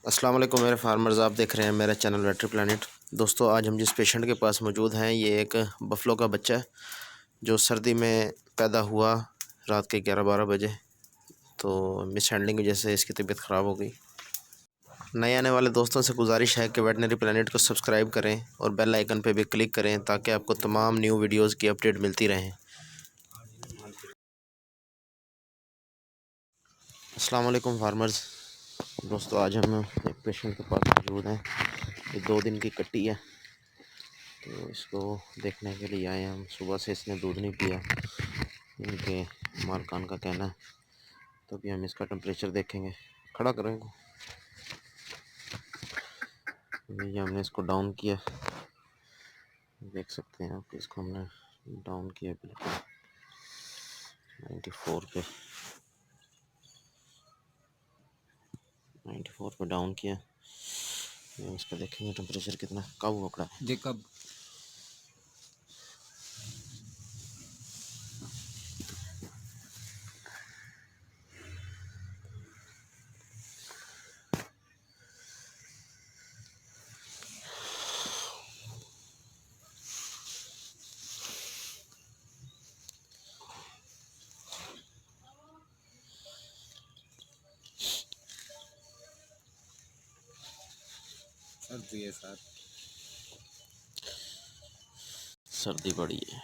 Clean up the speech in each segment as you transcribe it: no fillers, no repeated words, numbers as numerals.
अस्सलाम वालेकुम मेरे फार्मर्स, आप देख रहे हैं मेरा चैनल वेटरी प्लानट। दोस्तों, आज हम जिस पेशेंट के पास मौजूद हैं, ये एक बफलो का बच्चा है जो सर्दी में पैदा हुआ रात के 11-12 बजे। तो मिस हैंडलिंग की वजह से इसकी तबीयत ख़राब हो गई। नए आने वाले दोस्तों से गुजारिश है कि वेटनरी प्लानट को सब्सक्राइब करें और बेल आइकन पर भी क्लिक करें ताकि आपको तमाम न्यू वीडियोज़ की अपडेट मिलती रहें। अस्सलाम वालेकुम फार्मर्स। दोस्तों, आज हम एक पेशेंट के पास मौजूद हैं। ये 2 दिन की कट्टी है, तो इसको देखने के लिए आए हम। सुबह से इसने दूध नहीं पिया, इनके मालकान का कहना है। तो अभी हम इसका टेम्परेचर देखेंगे। खड़ा करेंगे, ये हमने इसको डाउन किया, देख सकते हैं आप। इसको हमने डाउन किया बिल्कुल 94 पे डाउन किया। इसका देखेंगे टेम्परेचर कितना, कब पकड़ा है। कब सर्दी है सर, सर्दी बड़ी है,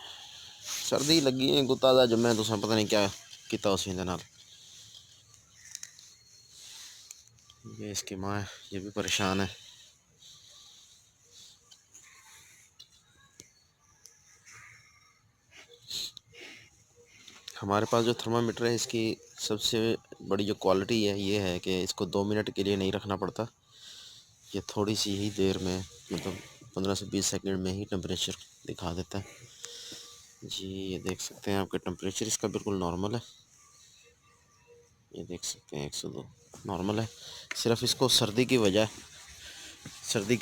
सर्दी लगी है। गुत्ता दा जम्मे तुसें पता नहीं क्या किया उस नाल। ये इसकी माँ है, ये भी परेशान है। हमारे पास जो थर्मामीटर है, इसकी सबसे बड़ी जो क्वालिटी है ये है कि इसको 2 मिनट के लिए नहीं रखना पड़ता। ये थोड़ी सी ही देर में, मतलब 15 से 20 सेकंड में ही टेम्परेचर दिखा देता है जी। ये देख सकते हैं आपके टेम्परेचर इसका बिल्कुल नॉर्मल है। ये देख सकते हैं 102 नॉर्मल है। सिर्फ इसको सर्दी की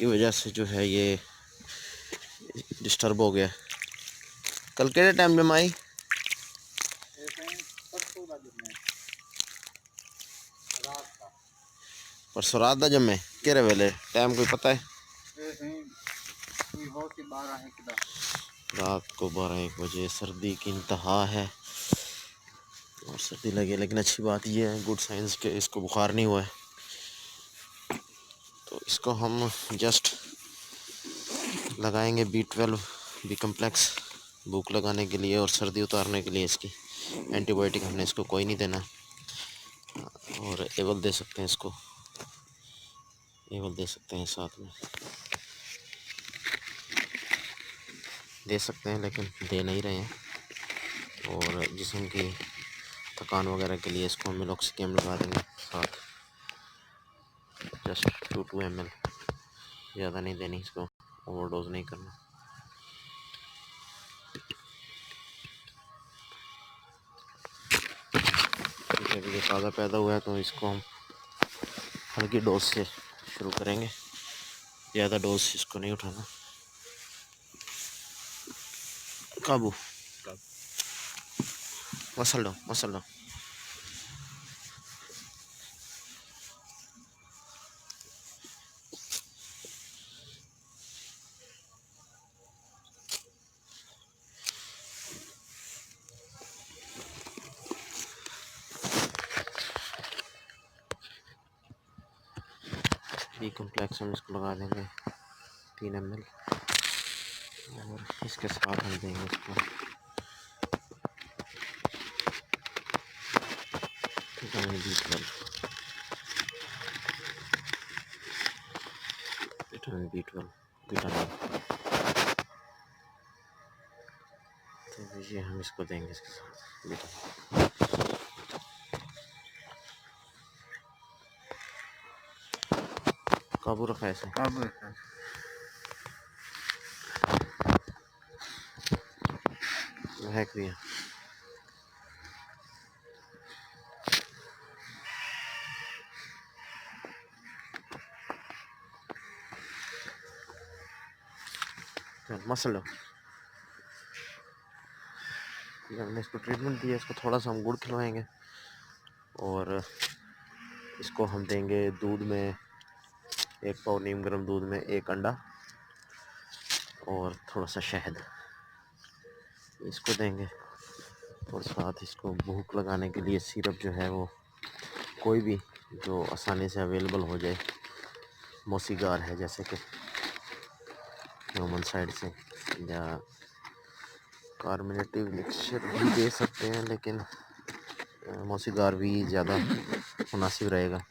वजह से जो है ये डिस्टर्ब हो गया। कल के टाइम में माई परसों रात का जमे केरे वेले टाइम कोई पता है? रात को 12-1 बजे। सर्दी की इंतहा है और सर्दी लगी, लेकिन अच्छी बात ये है, गुड साइंस के इसको बुखार नहीं हुआ है। तो इसको हम जस्ट लगाएंगे B12 बी कम्प्लेक्स भूख लगाने के लिए और सर्दी उतारने के लिए। इसकी एंटीबायोटिक हमने इसको कोई नहीं देना। और एवल दे सकते हैं इसको, एवल दे सकते हैं साथ में, दे सकते हैं लेकिन दे नहीं रहे हैं। और जिस्म की थकान वगैरह के लिए इसको हम मिलॉक्सिडियम लगा देंगे साथ, जस्ट 2 ml। ज़्यादा नहीं देनी इसको, ओवरडोज नहीं करना। अभी ये ताज़ा पैदा हुआ है तो इसको हम हल्की डोज से शुरू करेंगे, ज़्यादा डोज इसको नहीं उठाना। काबू मसल दो। बी कम्प्लेक्स हम इसको लगा देंगे 3 ml। और इसके साथ हम देंगे इसको विटामिन B12 विटामिन। तो ये हम इसको देंगे इसके साथ विटामिन। काबू रखा है, ऐसे काबू है। महक भी है। मसल लो। हमने इसको ट्रीटमेंट दिया, इसको थोड़ा सा हम गुड़ खिलवाएंगे और इसको हम देंगे दूध में 1 पाव नीम गर्म दूध में 1 अंडा और थोड़ा सा शहद इसको देंगे। और साथ इसको भूख लगाने के लिए सिरप जो है वो कोई भी जो आसानी से अवेलेबल हो जाए, मौसीगार है जैसे कि ह्यूमन साइड से, या कार्बोनेटिव मिक्सचर भी दे सकते हैं, लेकिन मौसीगार भी ज़्यादा मुनासिब रहेगा।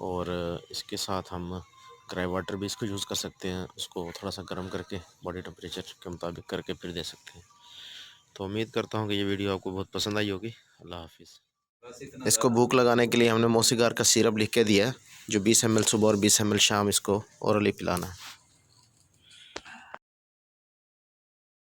और इसके साथ हम ड्राई वाटर भी इसको यूज़ कर सकते हैं, उसको थोड़ा सा गर्म करके बॉडी टेम्परेचर के मुताबिक करके फिर दे सकते हैं। तो उम्मीद करता हूँ कि ये वीडियो आपको बहुत पसंद आई होगी। अल्लाह हाफिज़। इसको भूख लगाने के लिए हमने मौसीगार का सिरप लिख के दिया है, जो 20 ml सुबह और 20 ml शाम इसको ओरली पिलाना है।